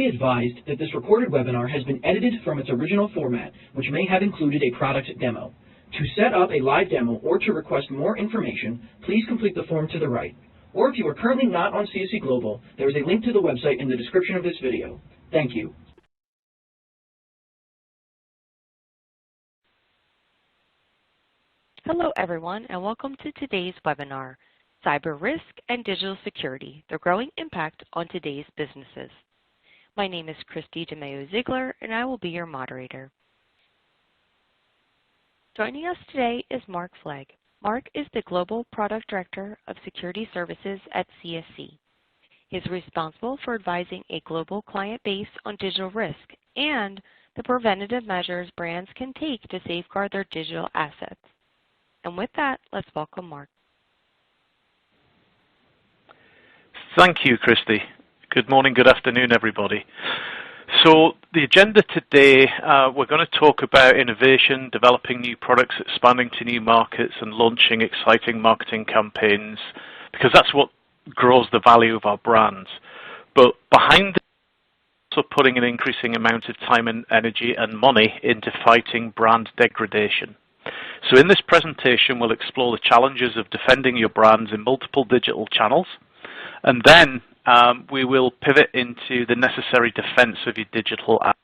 be advised that this recorded webinar has been edited from its original format, which may have included a product demo. To set up a live demo or to request more information, please complete the form to the right. Or if you are currently not on CSC Global, there is a link to the website in the description of this video. Thank you. Hello everyone, and welcome to today's webinar, Cyber Risk and Digital Security, the Growing Impact on Today's Businesses. My name is Christy DeMayo-Ziegler, and I will be your moderator. Joining us today is Mark Flegg. Mark is the Global Product Director of Security Services at CSC. He is responsible for advising a global client base on digital risk and the preventative measures brands can take to safeguard their digital assets. And with that, let's welcome Mark. Thank you, Christy. Good morning, good afternoon, everybody. So the agenda today, we're going to talk about innovation, developing new products, expanding to new markets, and launching exciting marketing campaigns, because that's what grows the value of our brands. But behind this, also putting an increasing amount of time and energy and money into fighting brand degradation. So in this presentation, we'll explore the challenges of defending your brands in multiple digital channels, and then we will pivot into the necessary defense of your digital assets.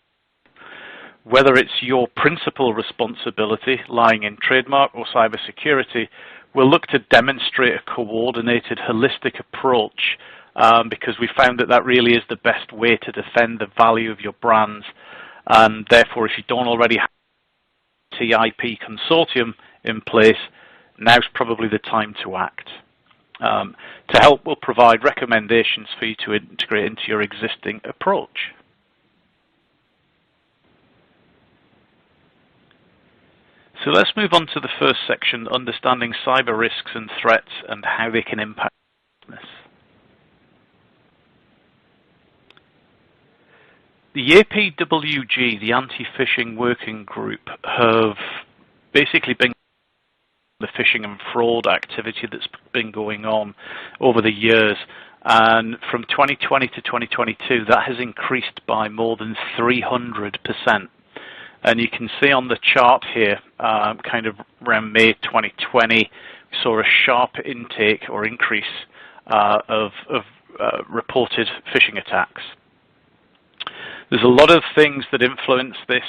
Whether it's your principal responsibility lying in trademark or cybersecurity, we'll look to demonstrate a coordinated, holistic approach because we found that that really is the best way to defend the value of your brands. And therefore, if you don't already have TIP consortium in place, now's probably the time to act. To help, we'll provide recommendations for you to integrate into your existing approach. So let's move on to the first section, understanding cyber risks and threats and how they can impact business. The APWG, the Anti-Phishing Working Group, have basically been the phishing and fraud activity that's been going on over the years. And from 2020 to 2022, that has increased by more than 300%. And you can see on the chart here, kind of around May 2020, we saw a sharp intake or increase of reported phishing attacks. There's a lot of things that influence this,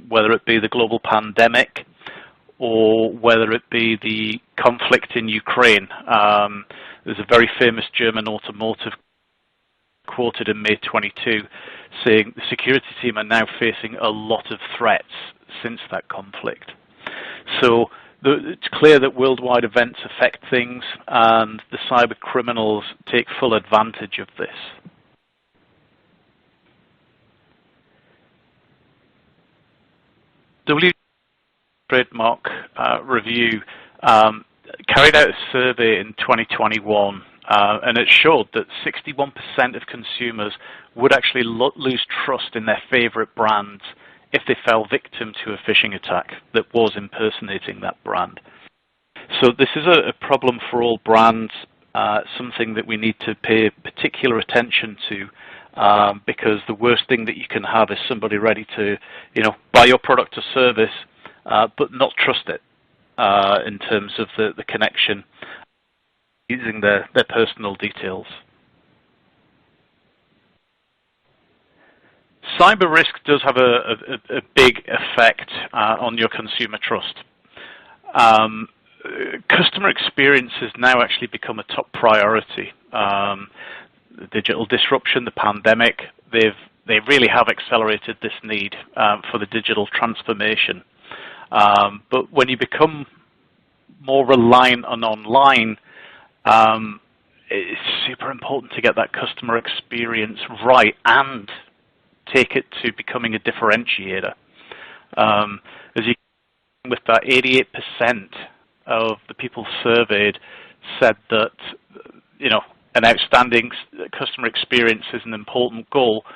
whether it be the global pandemic or whether it be the conflict in Ukraine. There's a very famous German automotive quoted in May 22 saying the security team are now facing a lot of threats since that conflict. So it's clear that worldwide events affect things and the cyber criminals take full advantage of this. Trademark Review carried out a survey in 2021 and it showed that 61% of consumers would actually lose trust in their favorite brands if they fell victim to a phishing attack that was impersonating that brand. So this is a problem for all brands, something that we need to pay particular attention to. Because the worst thing that you can have is somebody ready to, buy your product or service, but not trust it in terms of the connection, using their personal details. Cyber risk does have a big effect on your consumer trust. Customer experience has now actually become a top priority. The digital disruption, the pandemic, they really have accelerated this need for the digital transformation. But when you become more reliant on online, it's super important to get that customer experience right and take it to becoming a differentiator. As you can see with that, 88% of the people surveyed said that, an outstanding customer experience is an important goal,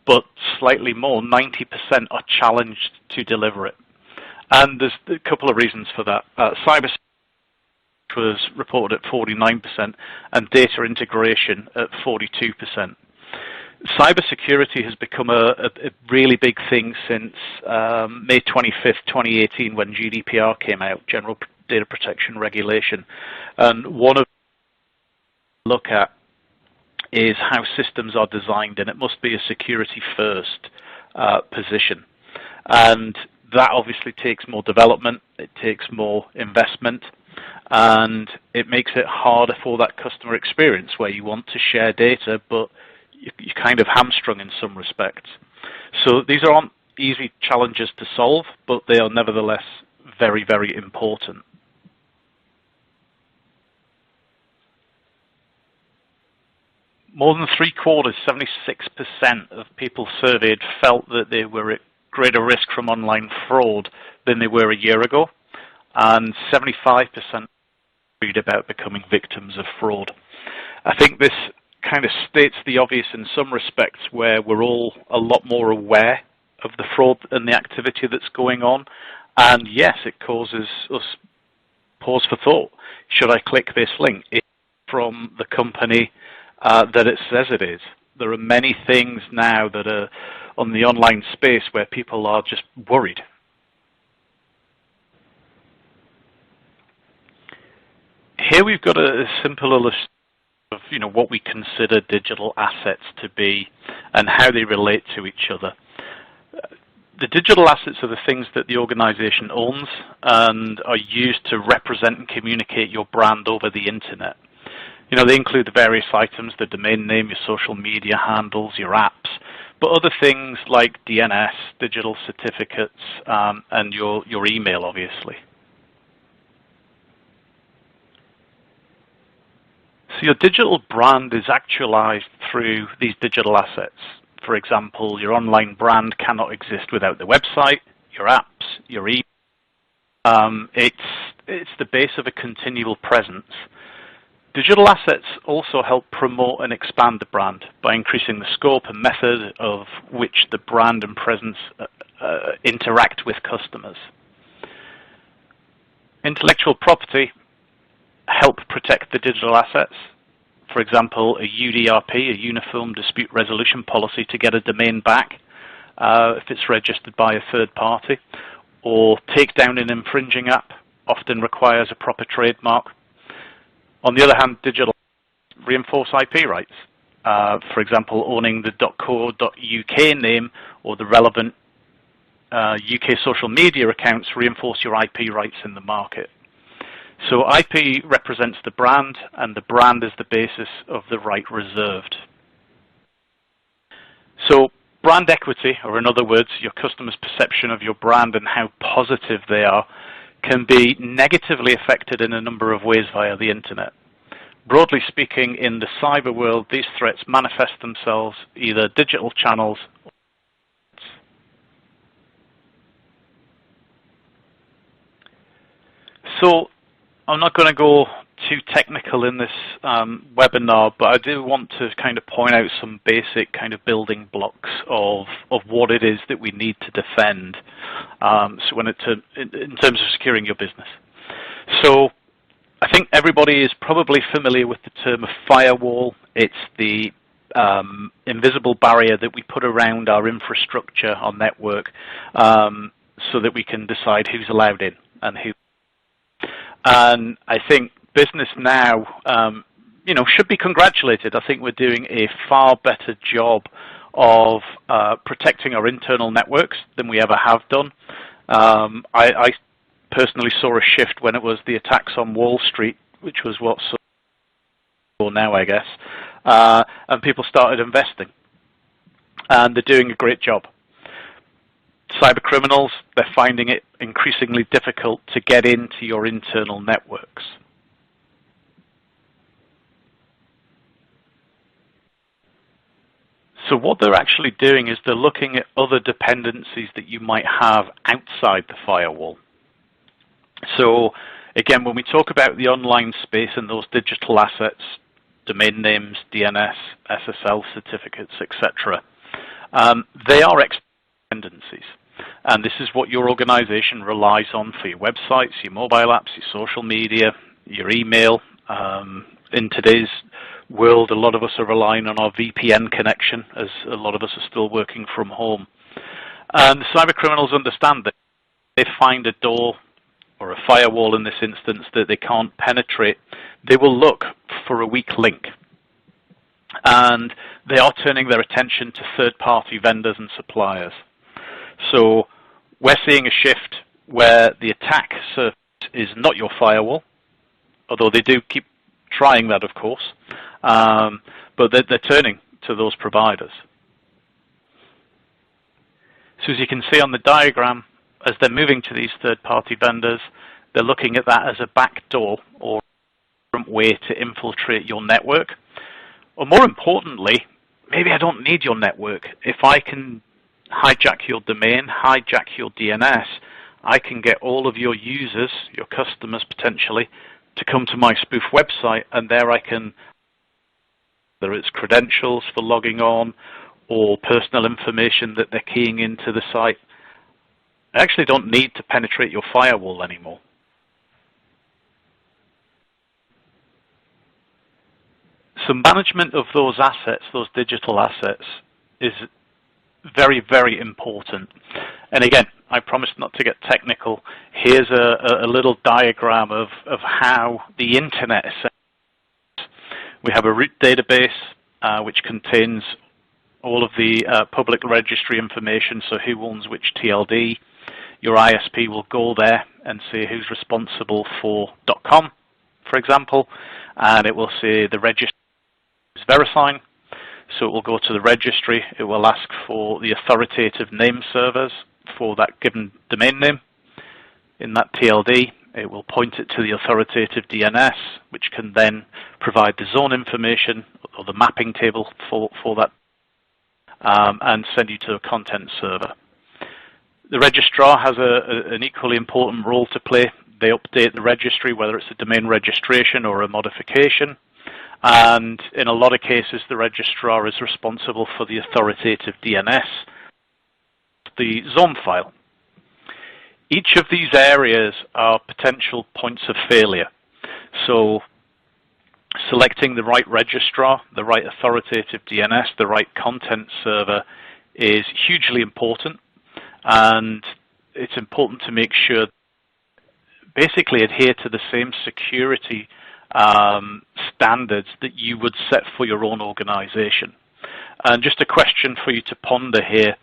but slightly more, 90% are challenged to deliver it. And there's a couple of reasons for that. Cyber was reported at 49% and data integration at 42%. Cybersecurity has become a really big thing since May 25th, 2018, when GDPR came out, General Data Protection Regulation. And one of the look at is how systems are designed, and it must be a security-first position. And that obviously takes more development, it takes more investment, and it makes it harder for that customer experience where you want to share data, but you're kind of hamstrung in some respects. So these aren't easy challenges to solve, but they are nevertheless very, very important. More than 3/4, 76% of people surveyed felt that they were at greater risk from online fraud than they were a year ago, and 75% worried about becoming victims of fraud. I think this kind of states the obvious in some respects, where we're all a lot more aware of the fraud and the activity that's going on, and yes, it causes us pause for thought. Should I click this link? It's from the company that it says it is. There are many things now that are on the online space where people are just worried. Here we've got a simple illustration of what we consider digital assets to be and how they relate to each other. The digital assets are the things that the organization owns and are used to represent and communicate your brand over the internet. They include the various items, the domain name, your social media handles, your apps, but other things like DNS, digital certificates, and your email, obviously. So your digital brand is actualized through these digital assets. For example, your online brand cannot exist without the website, your apps, your email. It's the base of a continual presence. Digital assets also help promote and expand the brand by increasing the scope and method of which the brand and presence interact with customers. Intellectual property help protect the digital assets. For example, a UDRP, a Uniform Dispute Resolution Policy, to get a domain back if it's registered by a third party, or take down an infringing app often requires a proper trademark. On the other hand, digital reinforce IP rights. For example, owning the .co.uk name or the relevant UK social media accounts reinforce your IP rights in the market. So IP represents the brand, and the brand is the basis of the right reserved. So brand equity, or in other words, your customer's perception of your brand and how positive they are, can be negatively affected in a number of ways via the internet. Broadly speaking, in the cyber world, these threats manifest themselves either digital channels or so I'm not going to go too technical in this webinar, but I do want to kind of point out some basic kind of building blocks of what it is that we need to defend so when in terms of securing your business. So I think everybody is probably familiar with the term of firewall. It's the invisible barrier that we put around our infrastructure, our network, so that we can decide who's allowed in and who. And I think business now, should be congratulated. I think we're doing a far better job of protecting our internal networks than we ever have done. I personally saw a shift when it was the attacks on Wall Street, which was what's now, I guess, and people started investing, and they're doing a great job. Cyber criminals, they're finding it increasingly difficult to get into your internal networks. So what they're actually doing is they're looking at other dependencies that you might have outside the firewall. So again, when we talk about the online space and those digital assets, domain names, DNS, SSL certificates, etc., they are external dependencies. And this is what your organization relies on for your websites, your mobile apps, your social media, your email. In today's world, a lot of us are relying on our VPN connection, as a lot of us are still working from home. And cyber criminals understand that if they find a door or a firewall in this instance that they can't penetrate, they will look for a weak link. And they are turning their attention to third-party vendors and suppliers. So we're seeing a shift where the attack surface is not your firewall, although they do keep trying that, of course, but they're turning to those providers. So as you can see on the diagram, as they're moving to these third-party vendors, they're looking at that as a backdoor or a different way to infiltrate your network. Or more importantly, maybe I don't need your network. If I can hijack your domain, hijack your DNS, I can get all of your users, your customers potentially, to come to my spoof website, and there I can, whether it's credentials for logging on or personal information that they're keying into the site, I actually don't need to penetrate your firewall anymore. So management of those assets, those digital assets, is very, very important. And again, I promise not to get technical. Here's a little diagram of how the internet is set up. We have a root database which contains all of the public registry information, so who owns which TLD. Your ISP will go there and say who's responsible for .com, for example, and it will say the registry is VeriSign. So it will go to the registry, it will ask for the authoritative name servers for that given domain name. In that TLD, it will point it to the authoritative DNS, which can then provide the zone information or the mapping table for that, and send you to a content server. The registrar has an equally important role to play. They update the registry, whether it's a domain registration or a modification. And in a lot of cases, the registrar is responsible for the authoritative DNS, the zone file. Each of these areas are potential points of failure. So selecting the right registrar, the right authoritative DNS, the right content server is hugely important. And it's important to make sure basically adhere to the same security standards that you would set for your own organization. And just a question for you to ponder here,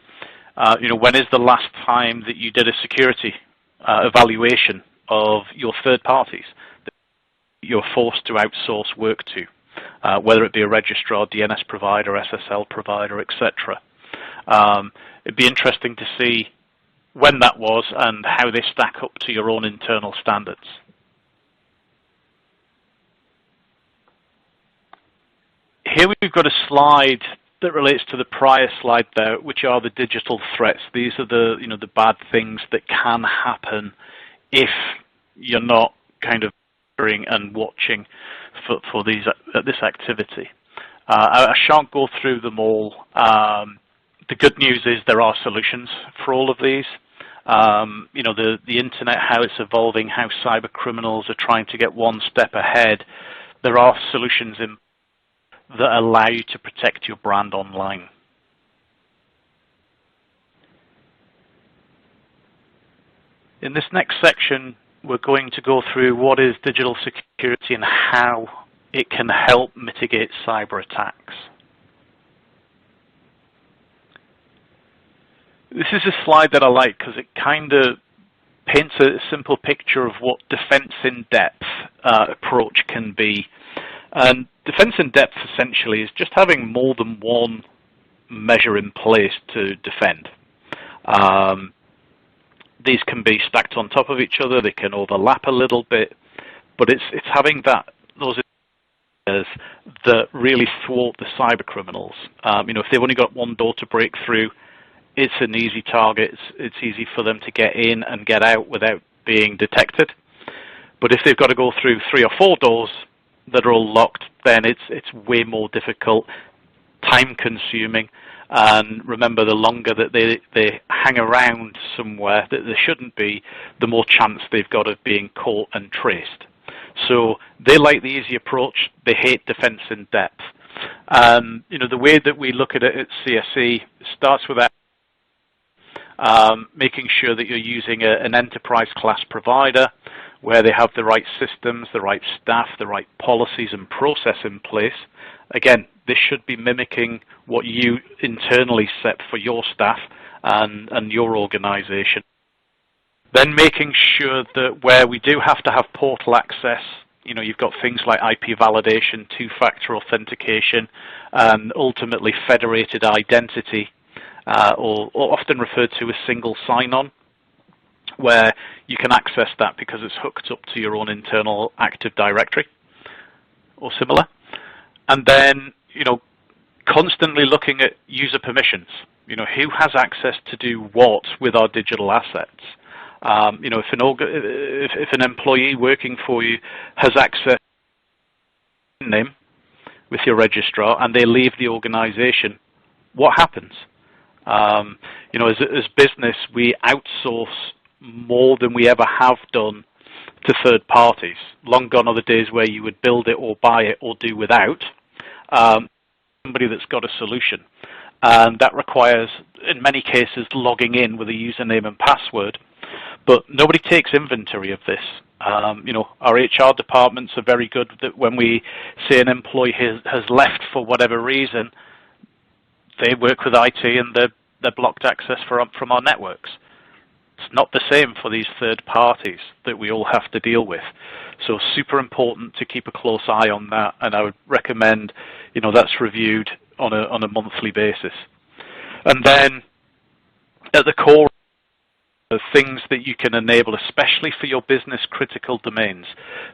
when is the last time that you did a security evaluation of your third parties that you're forced to outsource work to, whether it be a registrar, DNS provider, SSL provider, etc. It'd be interesting to see when that was and how they stack up to your own internal standards. Here we've got a slide that relates to the prior slide there, which are the digital threats. These are the the bad things that can happen if you're not kind of monitoring and watching for this activity. I shan't go through them all. The good news is there are solutions for all of these. The internet, how it's evolving, how cyber criminals are trying to get one step ahead. There are solutions in that allow you to protect your brand online. In this next section, we're going to go through what is digital security and how it can help mitigate cyber attacks. This is a slide that I like because it kind of paints a simple picture of what defense in depth approach can be. And defense in depth essentially is just having more than one measure in place to defend. These can be stacked on top of each other, they can overlap a little bit, but it's having those areas that really thwart the cyber criminals. If they've only got one door to break through, it's an easy target, it's easy for them to get in and get out without being detected. But if they've got to go through 3 or 4 doors that are all locked, then it's way more difficult, time-consuming, and remember, the longer that they hang around somewhere that they shouldn't be, the more chance they've got of being caught and traced. So they like the easy approach. They hate defense in depth. And the way that we look at it at CSE starts with that, making sure that you're using an enterprise class provider where they have the right systems, the right staff, the right policies and process in place. Again, this should be mimicking what you internally set for your staff and your organization. Then making sure that where we do have to have portal access, you've got things like IP validation, two-factor authentication, and ultimately federated identity, or often referred to as single sign-on, where you can access that because it's hooked up to your own internal Active Directory or similar. And then, constantly looking at user permissions. Who has access to do what with our digital assets? If an employee working for you has access to your name with your registrar and they leave the organization, what happens? As business, we outsource more than we ever have done to third parties. Long gone are the days where you would build it or buy it or do without somebody that's got a solution. And that requires, in many cases, logging in with a username and password. But nobody takes inventory of this. Our HR departments are very good that when we say an employee has left for whatever reason, they work with IT and they're blocked access from our networks. It's not the same for these third parties that we all have to deal with. So super important to keep a close eye on that, and I would recommend, that's reviewed on a monthly basis. And then at the core, the things that you can enable, especially for your business critical domains.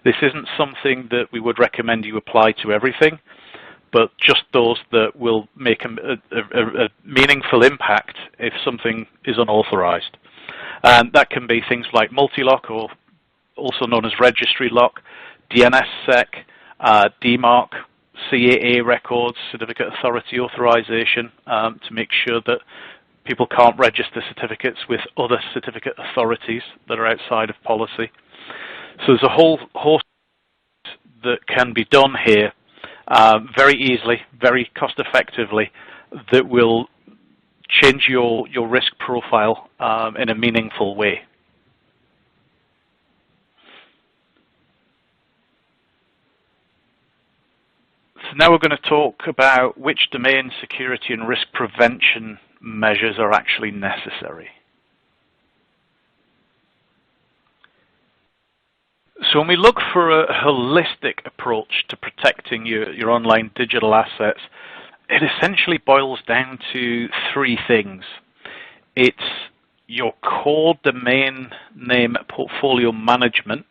This isn't something that we would recommend you apply to everything, but just those that will make a meaningful impact if something is unauthorized. And that can be things like multi-lock, or also known as registry lock, DNSSEC, DMARC, CAA records, certificate authority authorization, to make sure that people can't register certificates with other certificate authorities that are outside of policy. So there's a whole host that can be done here very easily, very cost effectively, that will change your risk profile in a meaningful way. So now we're going to talk about which domain security and risk prevention measures are actually necessary. So when we look for a holistic approach to protecting your online digital assets, it essentially boils down to three things. It's your core domain name portfolio management,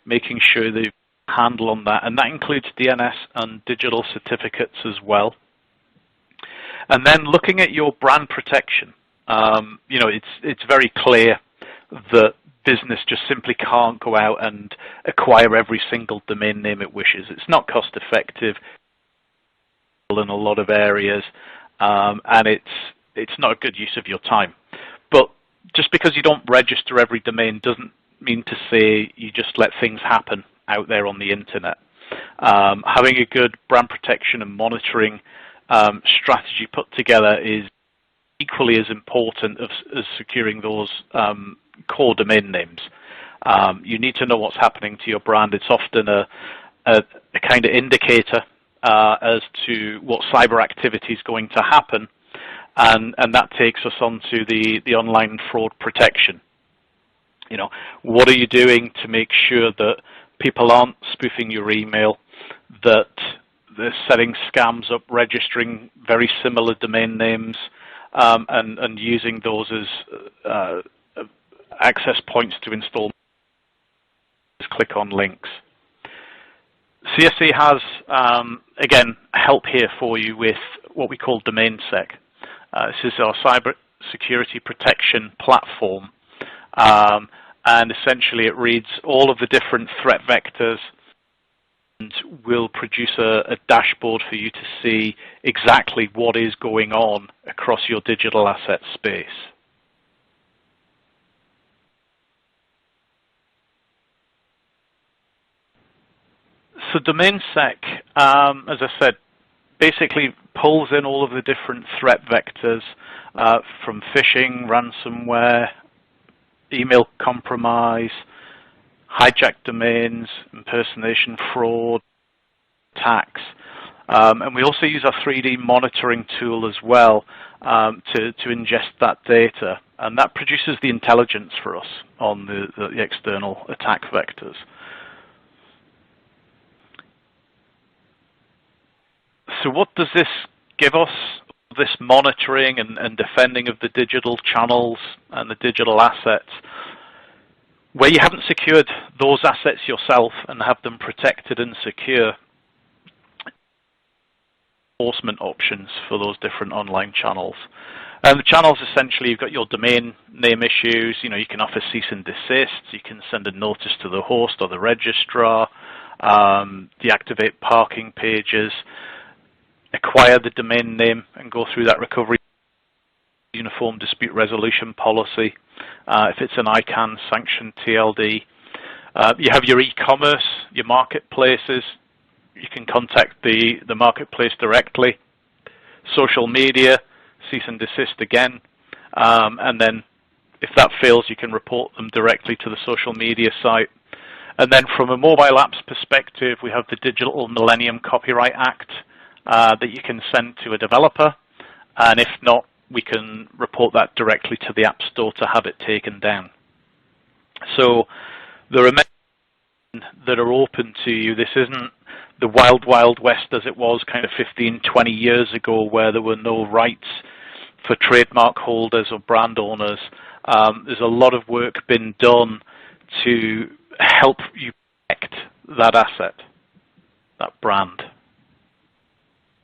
making sure that you have a handle on that, and that includes DNS and digital certificates as well. And then looking at your brand protection, it's very clear that business just simply can't go out and acquire every single domain name it wishes. It's not cost effective in a lot of areas, and it's not a good use of your time. But just because you don't register every domain doesn't mean to say you just let things happen out there on the internet. Having a good brand protection and monitoring strategy put together is equally as important as securing those core domain names. You need to know what's happening to your brand. It's often a kind of indicator as to what cyber activity is going to happen, and that takes us on to the online fraud protection. What are you doing to make sure that people aren't spoofing your email, that they're setting scams up, registering very similar domain names, and using those as access points to install, click on links. CSE has, again, help here for you with what we call DomainSec. This is our cyber security protection platform, and essentially it reads all of the different threat vectors and will produce a dashboard for you to see exactly what is going on across your digital asset space. So DomainSec, as I said, basically pulls in all of the different threat vectors from phishing, ransomware, email compromise, hijacked domains, impersonation, fraud, attacks. And we also use our 3D monitoring tool as well to ingest that data. And that produces the intelligence for us on the external attack vectors. So what does this give us, this monitoring and defending of the digital channels and the digital assets? Where you haven't secured those assets yourself and have them protected and secure, enforcement options for those different online channels. And the channels, essentially, you've got your domain name issues. You can offer cease and desist. You can send a notice to the host or the registrar, deactivate parking pages, acquire the domain name and go through that recovery uniform dispute resolution policy. If it's an ICANN sanctioned TLD, you have your e-commerce, your marketplaces. You can contact the marketplace directly. Social media, cease and desist again. And then if that fails, you can report them directly to the social media site. And then from a mobile apps perspective, we have the Digital Millennium Copyright Act that you can send to a developer. And if not, we can report that directly to the App Store to have it taken down. So there are many that are open to you. This isn't the wild, wild west as it was kind of 15, 20 years ago, where there were no rights for trademark holders or brand owners. There's a lot of work been done to help you protect that asset, that brand.